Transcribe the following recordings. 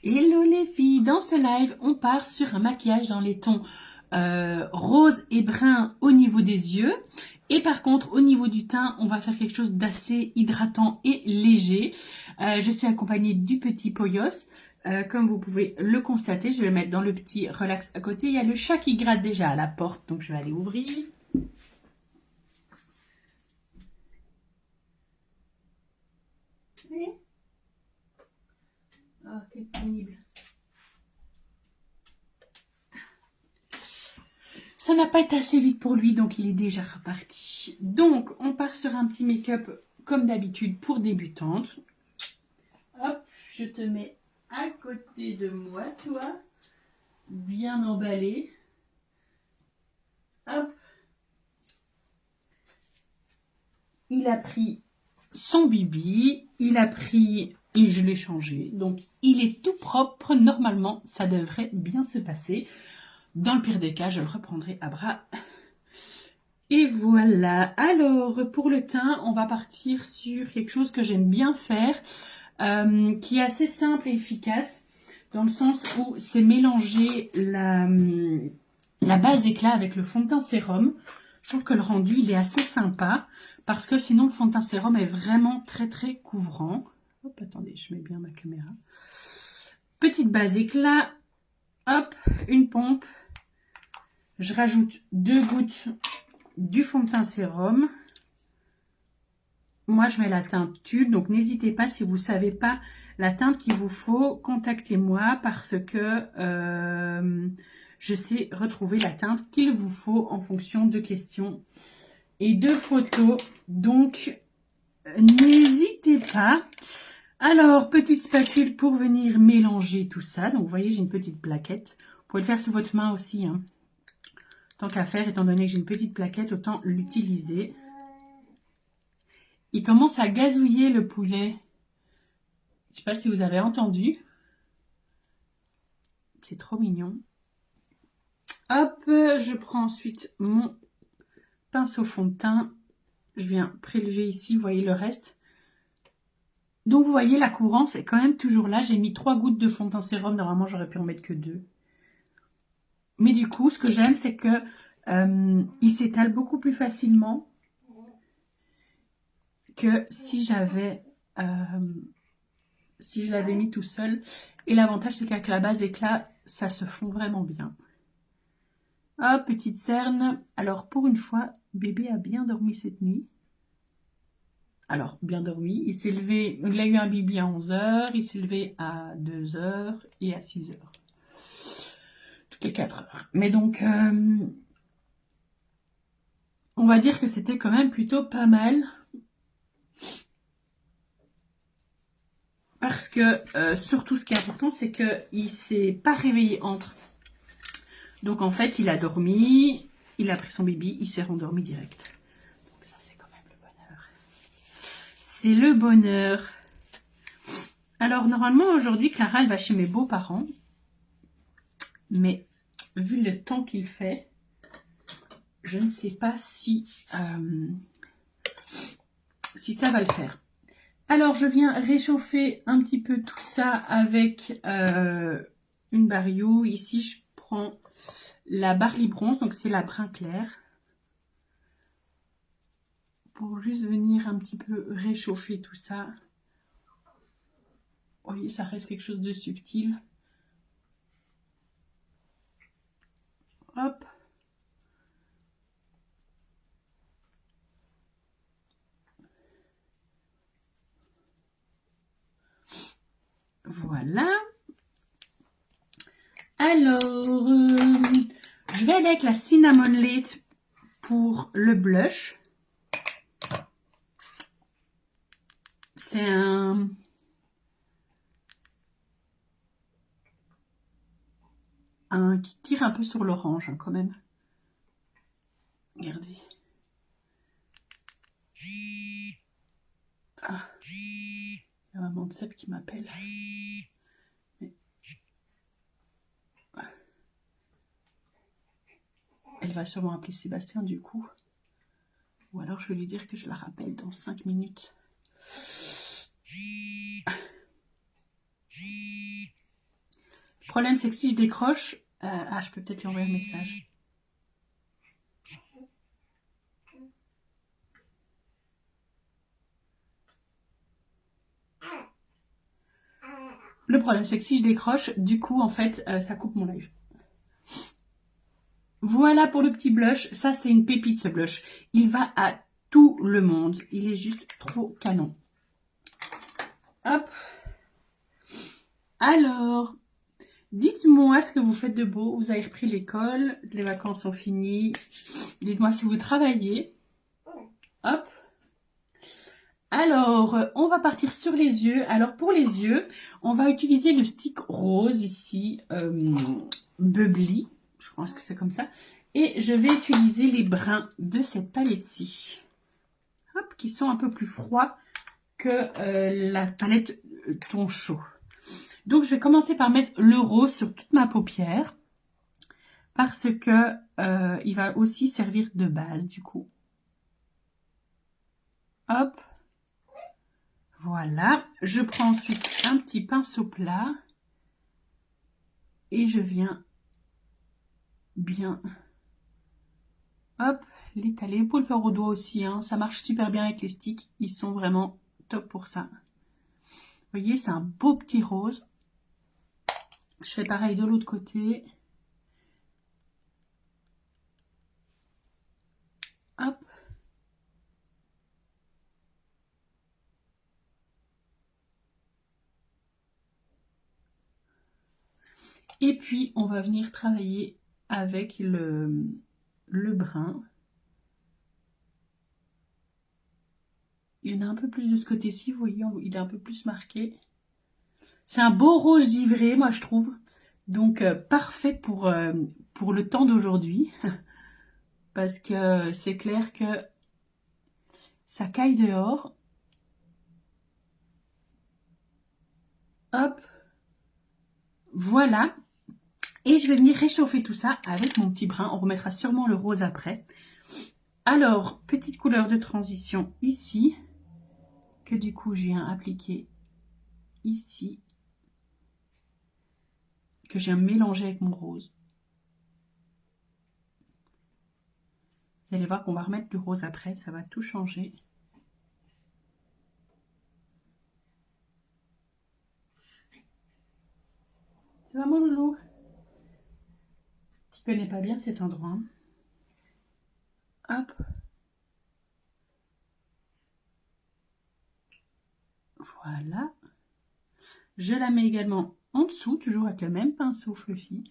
Hello les filles, dans ce live, on part sur un maquillage dans les tons rose et brun au niveau des yeux. Et par contre, au niveau du teint, on va faire quelque chose d'assez hydratant et léger. Je suis accompagnée du petit Poyos. Comme vous pouvez le constater, je vais le mettre dans le petit relax à côté. Il y a le chat qui gratte déjà à la porte, donc je vais aller ouvrir. Oh, quel pénible. Ça n'a pas été assez vite pour lui, donc il est déjà reparti. Donc, on part sur un petit make-up comme d'habitude pour débutantes. Hop, je te mets à côté de moi, toi. Bien emballé. Hop. Il a pris son bibi. Il a pris... Et je l'ai changé. Donc, il est tout propre. Normalement, ça devrait bien se passer. Dans le pire des cas, je le reprendrai à bras. Et voilà. Alors, pour le teint, on va partir sur quelque chose que j'aime bien faire. Qui est assez simple et efficace dans le sens où c'est mélanger la base éclat avec le fond de teint sérum. Je trouve que le rendu il est assez sympa parce que sinon le fond de teint sérum est vraiment très couvrant. Hop, attendez, je mets bien ma caméra. Petite base éclat, hop, une pompe. Je rajoute 2 gouttes du fond de teint sérum. Moi, je mets la teinte tube, donc n'hésitez pas, si vous ne savez pas la teinte qu'il vous faut, contactez-moi parce que je sais retrouver la teinte qu'il vous faut en fonction de questions et de photos. Donc, n'hésitez pas. Alors, petite spatule pour venir mélanger tout ça. Donc, vous voyez, j'ai une petite plaquette. Vous pouvez le faire sur votre main aussi, hein. Tant qu'à faire, étant donné que j'ai une petite plaquette, autant l'utiliser. Il commence à gazouiller le poulet. Je ne sais pas si vous avez entendu. C'est trop mignon. Hop, je prends ensuite mon pinceau fond de teint. Je viens prélever ici, vous voyez le reste. Donc vous voyez, la couvrance est quand même toujours là. J'ai mis 3 gouttes de fond de teint sérum. Normalement, j'aurais pu en mettre que 2. Mais du coup, ce que j'aime, c'est que il s'étale beaucoup plus facilement que si j'avais... si je l'avais mis tout seul. Et l'avantage, c'est qu'avec la base éclat, ça se fond vraiment bien. Hop, petite cerne. Alors, pour une fois, bébé a bien dormi cette nuit. Alors, bien dormi. Il s'est levé, il a eu un bibi à 11h, il s'est levé à 2h et à 6h. Toutes les 4 heures. Mais donc, on va dire que c'était quand même plutôt pas mal. Parce que surtout ce qui est important, c'est qu'il ne s'est pas réveillé entre. Donc en fait, il a dormi, il a pris son bibi, il s'est rendormi direct. Donc ça, c'est quand même le bonheur. C'est le bonheur. Alors normalement, aujourd'hui, Clara, elle va chez mes beaux-parents. Mais vu le temps qu'il fait, je ne sais pas si ça va le faire. Alors, je viens réchauffer un petit peu tout ça avec une Barrio. Ici, je prends la Barley Bronze, donc c'est la brun clair. Pour juste venir un petit peu réchauffer tout ça. Vous voyez, ça reste quelque chose de subtil. Hop. Voilà. Alors, je vais aller avec la Cinnamon Late pour le blush. C'est un... qui tire un peu sur l'orange, hein, quand même. Regardez. Ah. Il y a maman de Seb qui m'appelle. Mais... elle va sûrement appeler Sébastien du coup. Ou alors je vais lui dire que je la rappelle dans 5 minutes. problème, c'est que si je décroche... je peux peut-être lui envoyer un message. Le problème, c'est que si je décroche, du coup, en fait, ça coupe mon live. Voilà pour le petit blush. Ça, c'est une pépite, ce blush. Il va à tout le monde. Il est juste trop canon. Hop. Alors, dites-moi ce que vous faites de beau. Vous avez repris l'école. Les vacances sont finies. Dites-moi si vous travaillez. Hop. Alors, on va partir sur les yeux. Alors, pour les yeux, on va utiliser le stick rose ici, Bubbly. Je pense que c'est comme ça. Et je vais utiliser les brins de cette palette-ci. Hop, qui sont un peu plus froids que la palette ton chaud. Donc, je vais commencer par mettre le rose sur toute ma paupière. Parce que il va aussi servir de base, du coup. Hop. Voilà, je prends ensuite un petit pinceau plat et je viens bien, hop, l'étaler. Vous pouvez le faire au doigt aussi, hein. Ça marche super bien avec les sticks, ils sont vraiment top pour ça. Vous voyez, c'est un beau petit rose. Je fais pareil de l'autre côté. Hop. Et puis, on va venir travailler avec le brun. Il y en a un peu plus de ce côté-ci, vous voyez, il est un peu plus marqué. C'est un beau rose givré, moi, je trouve. Donc, parfait pour le temps d'aujourd'hui. Parce que c'est clair que ça caille dehors. Hop. Voilà. Et je vais venir réchauffer tout ça avec mon petit brin. On remettra sûrement le rose après. Alors, petite couleur de transition ici. Que du coup, je viens appliquer ici. Que je viens mélanger avec mon rose. Vous allez voir qu'on va remettre le rose après. Ça va tout changer. C'est vraiment loulou. Tu connais pas bien cet endroit. Hop. Voilà. Je la mets également en dessous, toujours avec le même pinceau fluffy.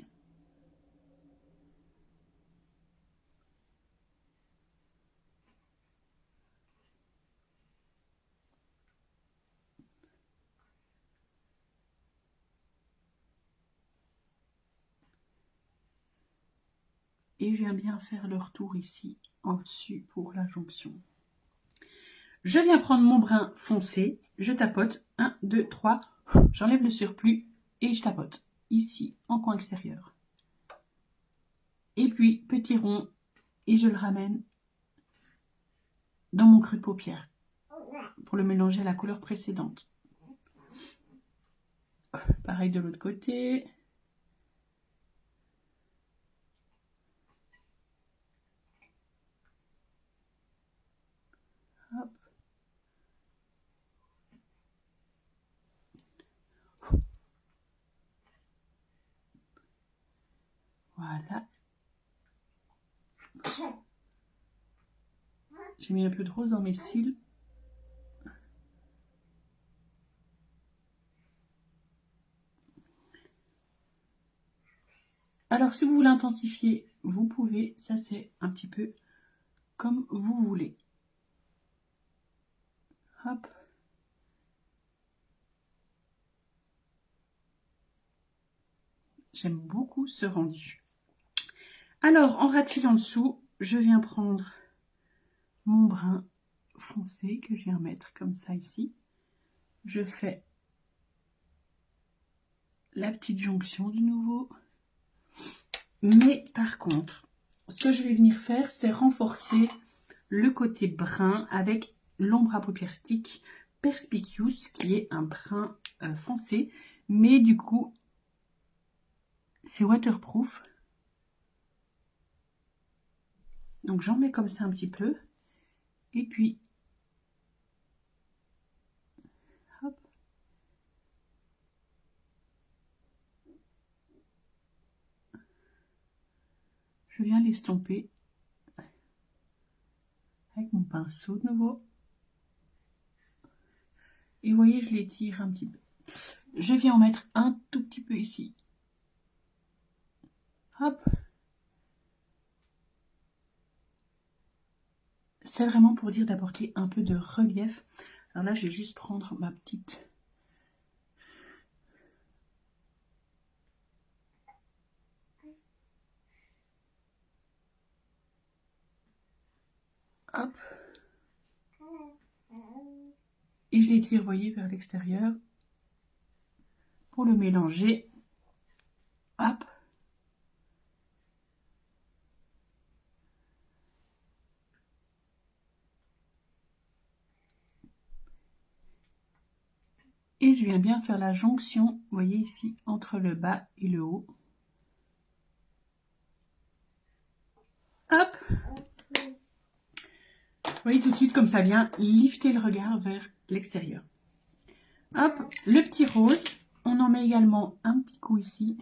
Et je viens bien faire le retour ici, en dessus, pour la jonction. Je viens prendre mon brin foncé, je tapote, 1, 2, 3, j'enlève le surplus et je tapote, ici, en coin extérieur. Et puis, petit rond, et je le ramène dans mon creux de paupière, pour le mélanger à la couleur précédente. Pareil de l'autre côté. Hop. Voilà. J'ai mis un peu de rose dans mes cils. Alors, si vous voulez intensifier, vous pouvez. Ça, c'est un petit peu comme vous voulez. Hop. J'aime beaucoup ce rendu. Alors, en ratifiant en dessous, je viens prendre mon brin foncé que je viens mettre comme ça ici. Je fais la petite jonction de nouveau. Mais par contre, ce que je vais venir faire, c'est renforcer le côté brun avec l'ombre à paupières stick Perspicuous, qui est un brun foncé. Mais du coup, c'est waterproof. Donc j'en mets comme ça un petit peu. Et puis, hop. Je viens l'estomper avec mon pinceau de nouveau. Et vous voyez, je l'étire un petit peu. Je viens en mettre un tout petit peu ici. Hop. C'est vraiment pour dire d'apporter un peu de relief. Alors là, je vais juste prendre ma petite... Hop. Et je l'étire, vous voyez, vers l'extérieur. Pour le mélanger. Hop. Et je viens bien faire la jonction, vous voyez ici, entre le bas et le haut. Hop. Vous voyez tout de suite comme ça vient lifter le regard vers l'extérieur. Hop, le petit rose, on en met également un petit coup ici.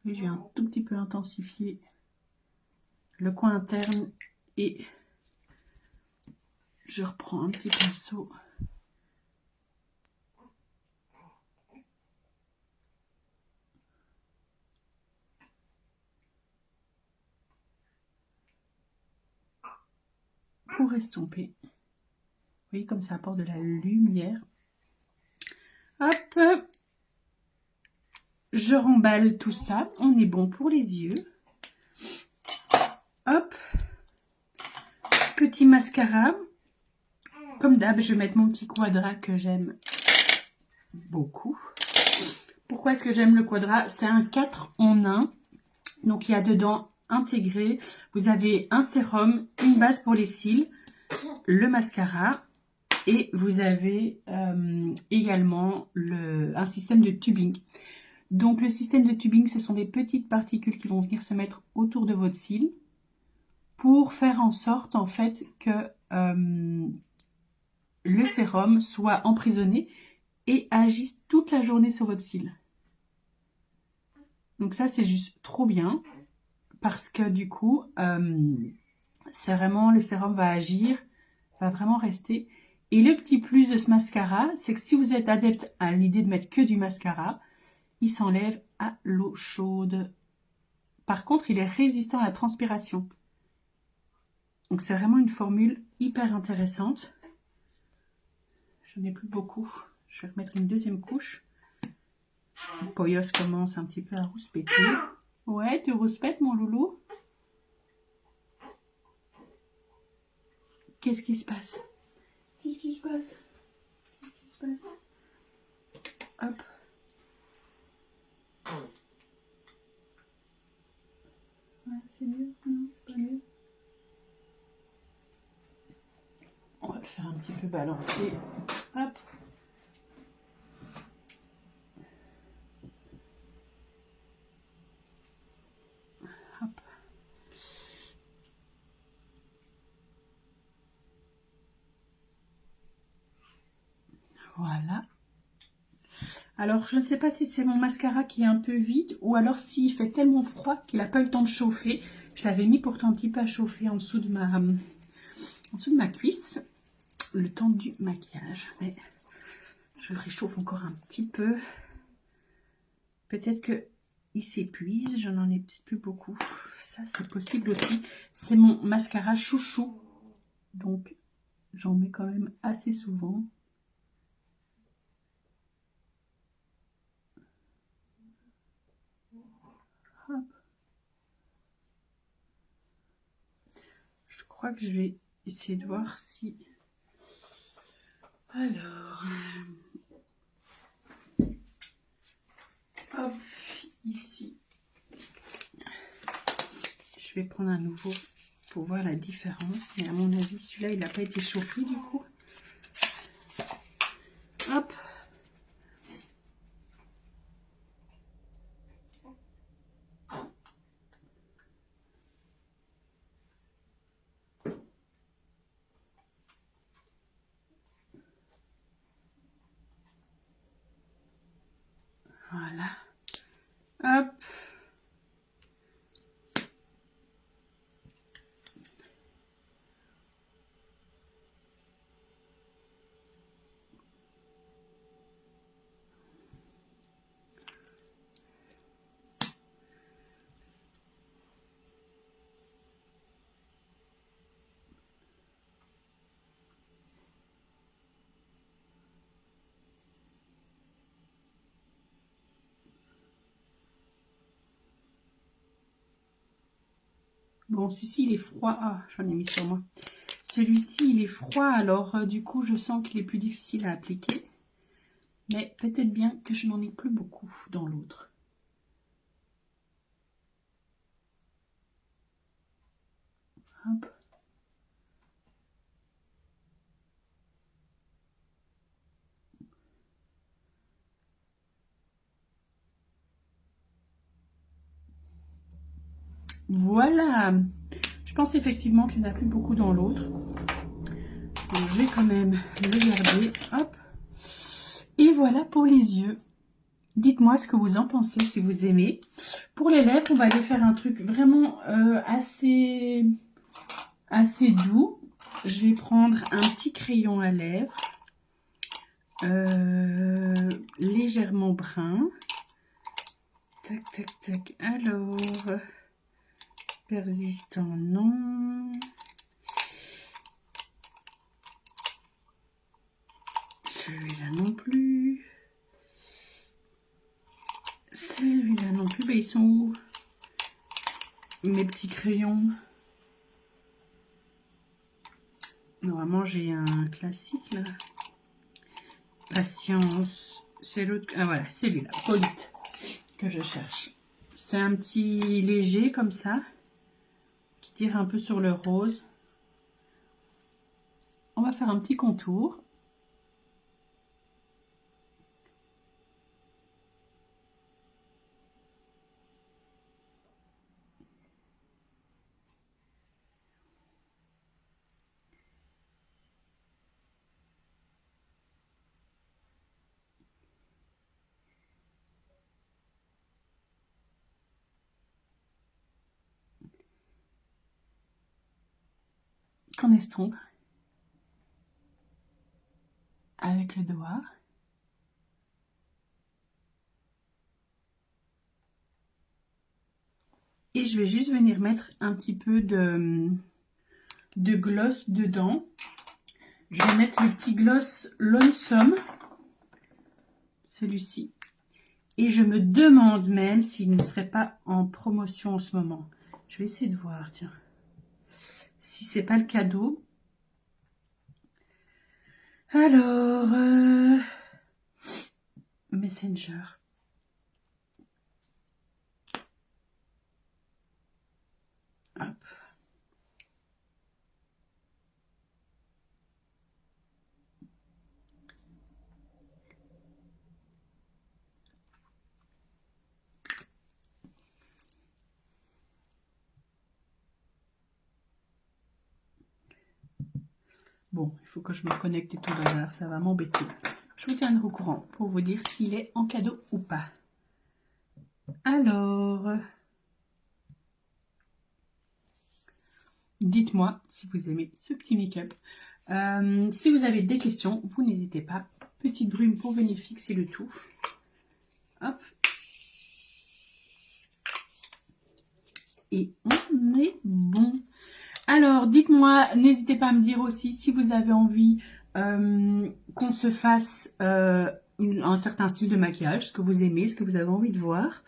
Et je viens un tout petit peu intensifier le coin interne et je reprends un petit pinceau. Pour estomper. Vous voyez comme ça apporte de la lumière. Hop, je remballe tout ça. On est bon pour les yeux. Hop, petit mascara. Comme d'hab, je vais mettre mon petit quadra que j'aime beaucoup. Pourquoi est-ce que j'aime le quadra? C'est un 4 en 1. Donc il y a dedans intégré. Vous avez un sérum, une base pour les cils, le mascara. Et vous avez également un système de tubing. Donc le système de tubing, ce sont des petites particules qui vont venir se mettre autour de votre cil pour faire en sorte en fait que le sérum soit emprisonné et agisse toute la journée sur votre cil. Donc ça c'est juste trop bien parce que du coup c'est vraiment, le sérum va agir, va vraiment rester. Et le petit plus de ce mascara, c'est que si vous êtes adepte à l'idée de mettre que du mascara, il s'enlève à l'eau chaude. Par contre, il est résistant à la transpiration. Donc c'est vraiment une formule hyper intéressante. J'en ai plus beaucoup. Je vais remettre une deuxième couche. Le poyos commence un petit peu à rouspéter. Ouais, tu rouspètes mon loulou? Qu'est-ce qui se passe? Qu'est-ce qui se passe? Qu'est-ce qui se passe? Hop. Ouais, c'est mieux? Non, c'est pas mieux. On va le faire un petit peu balancer. Hop. Hop. Voilà. Alors, je ne sais pas si c'est mon mascara qui est un peu vide ou alors s'il fait tellement froid qu'il n'a pas eu le temps de chauffer. Je l'avais mis pourtant un petit peu à chauffer en dessous de ma cuisse, le temps du maquillage. Mais je le réchauffe encore un petit peu. Peut-être qu'il s'épuise, je n'en ai peut-être plus beaucoup. Ça, c'est possible aussi. C'est mon mascara chouchou. Donc, j'en mets quand même assez souvent. Hop. Je crois que je vais essayer de voir si... Alors... Hop, ici. Je vais prendre un nouveau pour voir la différence. Mais à mon avis, celui-là, il n'a pas été chauffé du coup. Hop. Voilà. Hop. Bon, celui-ci, il est froid. Ah, j'en ai mis sur moi. Celui-ci, il est froid, alors du coup, je sens qu'il est plus difficile à appliquer. Mais peut-être bien que je n'en ai plus beaucoup dans l'autre. Hop. Voilà. Je pense effectivement qu'il n'y en a plus beaucoup dans l'autre. Donc, je vais quand même le garder. Hop. Et voilà pour les yeux. Dites-moi ce que vous en pensez, si vous aimez. Pour les lèvres, on va aller faire un truc vraiment assez doux. Je vais prendre un petit crayon à lèvres. Légèrement brun. Tac, tac, tac. Alors, persistant, non. Celui-là non plus. Celui-là non plus. Ben, ils sont où mes petits crayons? Normalement, j'ai un classique là. Patience. C'est l'autre. Ah voilà, celui-là. Polite que je cherche. C'est un petit léger comme ça. Qui tire un peu sur le rose. On va faire un petit contour. Qu'on estompe avec le doigt. Et je vais juste venir mettre un petit peu de gloss dedans. Je vais mettre le petit gloss Lonesome, celui-ci. Et je me demande même s'il ne serait pas en promotion en ce moment. Je vais essayer de voir, tiens. Si c'est pas le cadeau. Alors, Messenger. Hop. Bon, il faut que je me connecte et tout bazar, ça va m'embêter. Je vous tiendrai au courant pour vous dire s'il est en cadeau ou pas. Alors, dites-moi si vous aimez ce petit make-up. Si vous avez des questions, vous n'hésitez pas. Petite brume pour venir fixer le tout. Hop. Et on est bon. Alors, dites-moi, n'hésitez pas à me dire aussi si vous avez envie qu'on se fasse un certain style de maquillage, ce que vous aimez, ce que vous avez envie de voir.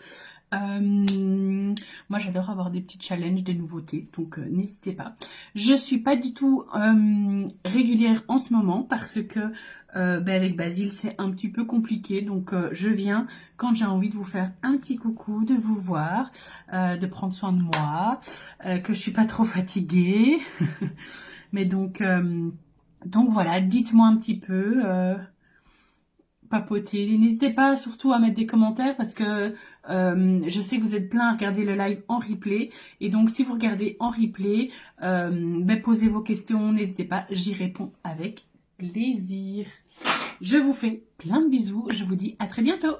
Moi, j'adore avoir des petits challenges, des nouveautés, donc n'hésitez pas. Je suis pas du tout régulière en ce moment parce que avec Basile, c'est un petit peu compliqué. Donc, je viens quand j'ai envie de vous faire un petit coucou, de vous voir, de prendre soin de moi, que je suis pas trop fatiguée. Mais donc voilà, dites-moi un petit peu papoter. N'hésitez pas surtout à mettre des commentaires parce que je sais que vous êtes plein à regarder le live en replay. Et donc, si vous regardez en replay, posez vos questions. N'hésitez pas, j'y réponds avec plaisir. Je vous fais plein de bisous. Je vous dis à très bientôt.